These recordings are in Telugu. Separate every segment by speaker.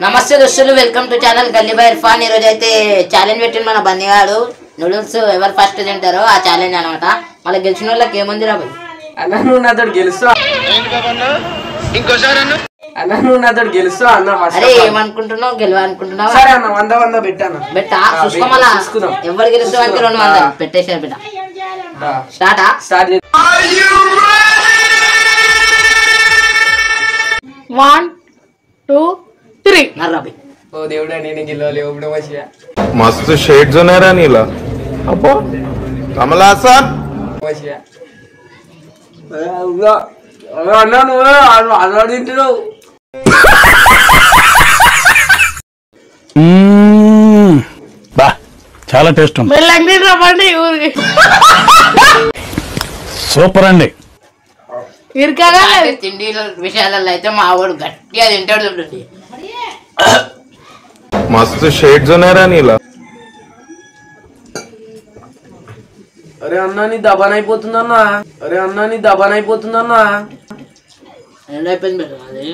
Speaker 1: నమస్తే దోస్తులు, వెల్కమ్ టు ఛానల్ గల్లీ బాయ్ ఇర్ఫాన్. ఈరోజు అయితే ఛాలెంజ్ పెట్టింది మన బందిగాడు. నూడిల్స్ ఎవరు ఫస్ట్ తింటారో ఆ ఛాలెంజ్ అనమాట. మళ్ళీ గెలిచిన వాళ్ళకి ఏముంది రా బాయ్?
Speaker 2: అన్న నువ్వు నాతో గెలుస్తావు, నువ్వు నాతో గెలుస్తావు అన్న.
Speaker 1: అరే ఏమనుకుంటున్నావు, గెలవాలనుకుంటున్నావు?
Speaker 2: సరే అన్న, 100 పెట్టాను.
Speaker 1: బెట్టా చూసుకోమలా, ఎవరు గెలుస్తావు అంటే 200 పెట్టేసారు బిడ్డ. స్టార్టా?
Speaker 2: స్టార్ట్
Speaker 3: 1 2 3
Speaker 1: నర్రాబి.
Speaker 2: ఓ దేవుడా, నేను గెలవాలి. ఇప్పుడు వచ్చియా
Speaker 4: मस्त शेड जो नाही राणीला अप्पो कमला असा
Speaker 2: వచ్చియా అన్న నువ్వు అలవాటు తింటున్నావు.
Speaker 5: బా చాలా టేస్ట్ ఉంది,
Speaker 3: మెల్లంగి రవ్వండి ఊరికి
Speaker 5: సూపర్ అండి.
Speaker 3: ఇరకగా
Speaker 1: తిండి విషయాలలో అయితే మా వాడు గట్టిగా తింటాడు చూడండి.
Speaker 4: मस्त शेड जो नाही राणीला
Speaker 2: అరే అన్న నీ దబాన్ అయిపోతుందన్నా, అరే అన్న నీ దబాన్ అయిపోతుందన్నా.
Speaker 1: అయిపోయింది బిడ్డ అది.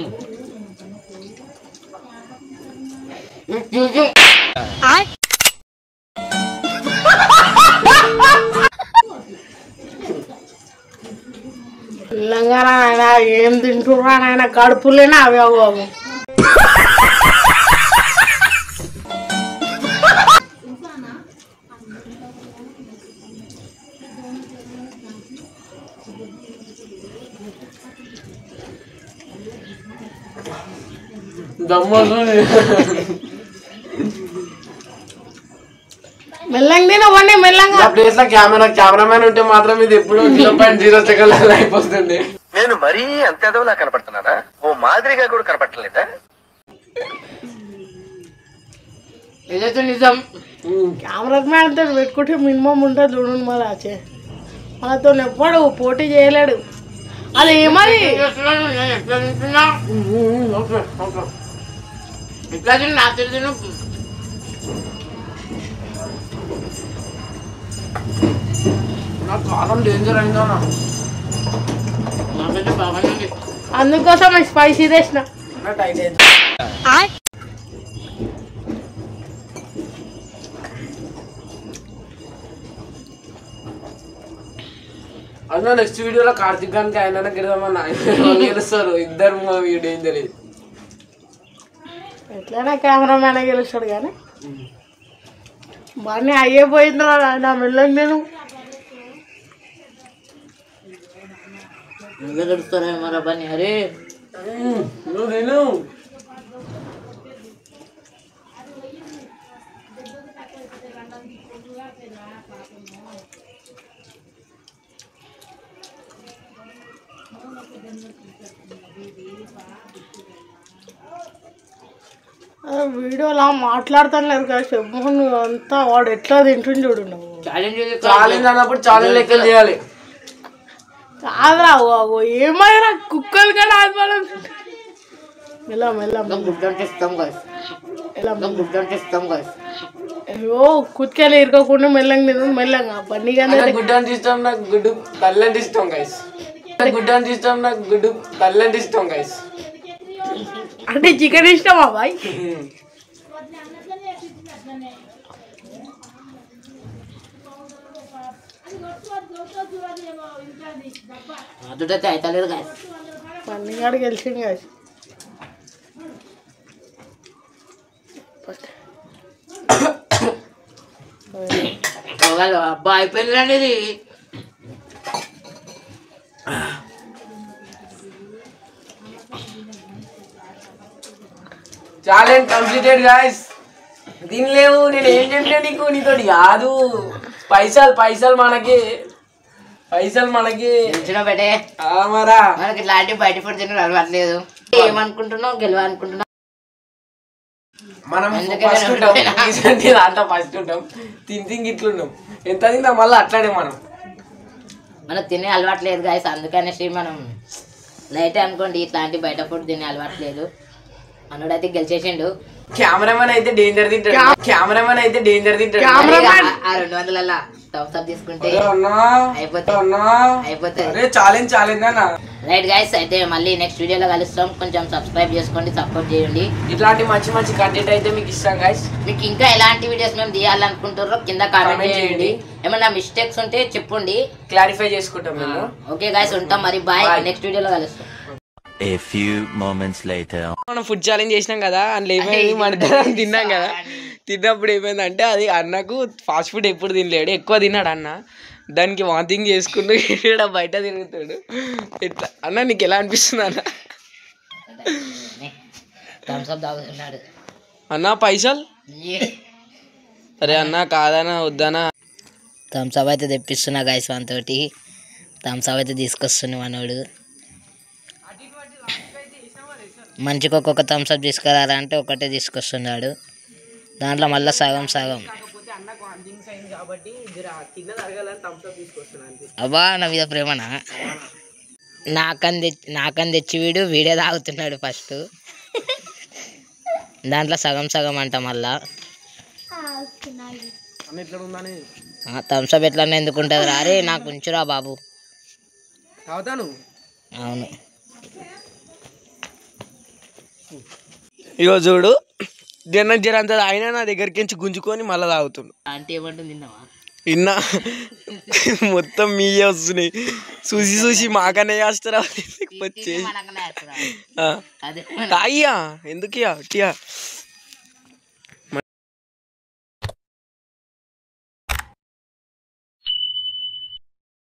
Speaker 3: తెలంగాణ ఆయన ఏం తింటున్నా ఆయన కడుపులేనా అవి అవ్వవు. మెల్లంగా తినవ్వండి, మెల్లంగా.
Speaker 2: ప్లేస్ లో కెమెరామెన్ ఉంటే మాత్రం ఇది ఎప్పుడు 0.0 సెకండ్లు అయిపోతుంది.
Speaker 6: నేను మరీ అంత ఎదవలా కనపడుతున్నానా? ఓ మాదిరిగా కూడా కనపడలేదా?
Speaker 1: ఇదైతే నిజం.
Speaker 3: కెమెరా మ్యాన్ తో పెట్టుకుంటే మినిమం ఉంటుంది చూడండి. మరి ఆచే మనతో ఎప్పుడు పోటీ చేయలేడు. అది ఏమది
Speaker 1: నేను ఎట్లా తింటున్నా, ఎట్లా తిన్నా నాకు తెలిసిన
Speaker 2: నాకు కారం డేంజర్ అయిందా?
Speaker 1: నాకైతే బాగానే ఉంది.
Speaker 3: అందుకోసం స్పైసీ తెచ్చిన.
Speaker 2: టైట్ అయింది. అన్న నెక్స్ట్ వీడియోలో కార్తిక్ గానికి ఆయన గెలుదామని ఆయన గెలుస్తారు. ఇద్దరు డేంజర్.
Speaker 3: ఎట్లయినా కెమెరా మ్యాన్ గెలుస్తాడు కానీ బాగానే అయ్యేపోయింది ఆయన. మెల్లంగా నేను
Speaker 1: నువ్వే గడుస్తారా మరా పని? అరే
Speaker 2: నువ్వు నేను
Speaker 3: వీడియోలా మాట్లాడతాను లేదు కదా చెప్పు. అంతా వాడు ఎట్లా తింటుంది చూడు. నువ్వు
Speaker 2: ఛాలెంజ్ అన్నప్పుడు ఛాలెంజ్ లెక్కలు చేయాలి.
Speaker 3: కాదురా ఏమైనా కుక్కలు కూడా ఆదివారం మెల్ల మెల్ల
Speaker 1: గుడ్డంటే ఇస్తాం కదా, గుడ్డంటే ఇస్తాం కదా.
Speaker 3: అయ్యో కుత్కెళ్ళి ఇరుకోకుండా మెల్లంగా తిను. మెల్లంగా పన్నీగా
Speaker 2: గుడ్డు అంటే ఇష్టం, నాకు గుడ్డు తల్లంటే ఇష్టం గైస్. గుడ్డు అంటే ఇష్టం, నాకు గుడ్డు తల్లంటే ఇష్టం గైస్.
Speaker 3: అంటే చికెన్ ఇష్టమా బాయ్?
Speaker 1: అదుటైతే అవుతలేదు కదా.
Speaker 3: పన్నీగాడు గెలిచింది కదా.
Speaker 1: అబ్బా అయిపోయింది ఇది.
Speaker 2: Challenge completed guys. తినలేవు, నేను ఏం చెప్పినా నీకు, నీతోటి కాదు. పైసలు మనకి, పైసలు మనకి.
Speaker 1: గెలిచిన బట్టే
Speaker 2: మరా
Speaker 1: మనకి ఇట్లాంటి బయట ఫుడ్ తినడం అలవాట్లేదు. ఏమనుకుంటున్నావు, గెలవాలనుకుంటున్నావు?
Speaker 2: మనం ఫస్ట్ ఉంటాం, దాంట్లో ఫస్ట్ ఉంటాం. తిని ఇట్లున్నాం, ఎంత తింటాం మళ్ళీ అట్లానే మనం.
Speaker 1: మనకు తినే అలవాట్లేదు గాయస్, అందుకనేసి మనం లైట్ అనుకోండి. ఇట్లాంటి బయట ఫుడ్ తినే అలవాట్లేదు. మనోడైతే గెలిచేసిండు.
Speaker 2: కెమెరామెన్ అయితే డేంజర్ తింటాడు. కెమెరామెన్ అయితే డేంజర్ తింటాడు.
Speaker 1: ఆ 200 థమ్స్ అప్ తీసుకుంటే అయిపోతుంది.
Speaker 2: ఛాలెంజ్ అన్న
Speaker 1: రైట్ గైస్, అయితే మళ్ళీ నెక్స్ట్ వీడియోలో కలుస్తాం. కొంచెం సబ్స్క్రైబ్ చేసుకోండి, సపోర్ట్ చేయండి.
Speaker 2: ఇట్లాంటి మంచి మంచి కంటెంట్ అయితే మీకు ఇస్తాం గైస్.
Speaker 1: మీకు ఇంకా ఎలాంటి వీడియోస్ మేము తీయాలనుకుంటారో కింద కామెంట్ చేయండి. ఏమైనా మిస్టేక్స్ ఉంటే చెప్పండి,
Speaker 2: క్లారిఫై చేసుకుంటాం మేము.
Speaker 1: ఓకే గైస్, ఉంటాం మరి. బాయ్, నెక్స్ట్ వీడియోలో కలుస్తాం.
Speaker 7: A few moments later.
Speaker 2: మనం ఫుడ్ ఛాలెంజ్ చేసినాం కదా, అందులో ఏమైంది మన తిన్నాం కదా. తిన్నప్పుడు ఏమైందంటే అది అన్నకు ఫాస్ట్ ఫుడ్ ఎప్పుడు తినలేడు, ఎక్కువ తిన్నాడు అన్న. దానికి వాంతింగ్ చేసుకుంటూ ఇక్కడ బయట తిరుగుతాడు. ఇట్లా అన్న నీకు ఎలా అనిపిస్తుంది అన్న?
Speaker 1: థమ్స్ అప్ తాగుతున్నాడు
Speaker 2: అన్న. పైసలు అరే అన్న, కాదన్నా వద్దనా?
Speaker 1: థమ్స్ అప్ అయితే తెప్పిస్తున్నా గైస్, మనతోటి థమ్స్ అప్ అయితే తీసుకొస్తున్నా మనోడు. మంచిగా ఒక్కొక్క థమ్స్ అప్ తీసుకురారా అంటే ఒకటే తీసుకొస్తున్నాడు. దాంట్లో మళ్ళీ సగం సగం. అబ్బా, నా మీద ప్రేమనా? నాకని తెచ్చి వీడే తాగుతున్నాడు ఫస్ట్. దాంట్లో సగం సగం అంట మళ్ళా. థమ్స్ అప్ ఎట్లా ఎందుకుంటుంది రా? అరే నాకు ఉంచురా బాబు. అవును,
Speaker 2: ఇగో చూడు, జరంత ఆయన నా దగ్గరికి నుంచి గుంజుకొని మళ్ళీ తాగుతుండు.
Speaker 1: ఆంటీ ఏమంటుంది తిన్నావా?
Speaker 2: ఇన్నా మొత్తం మీయే వస్తున్నాయి. చూసి చూసి మాకనే చేస్తారా? వచ్చే తాయ్యా ఎందుకు టియా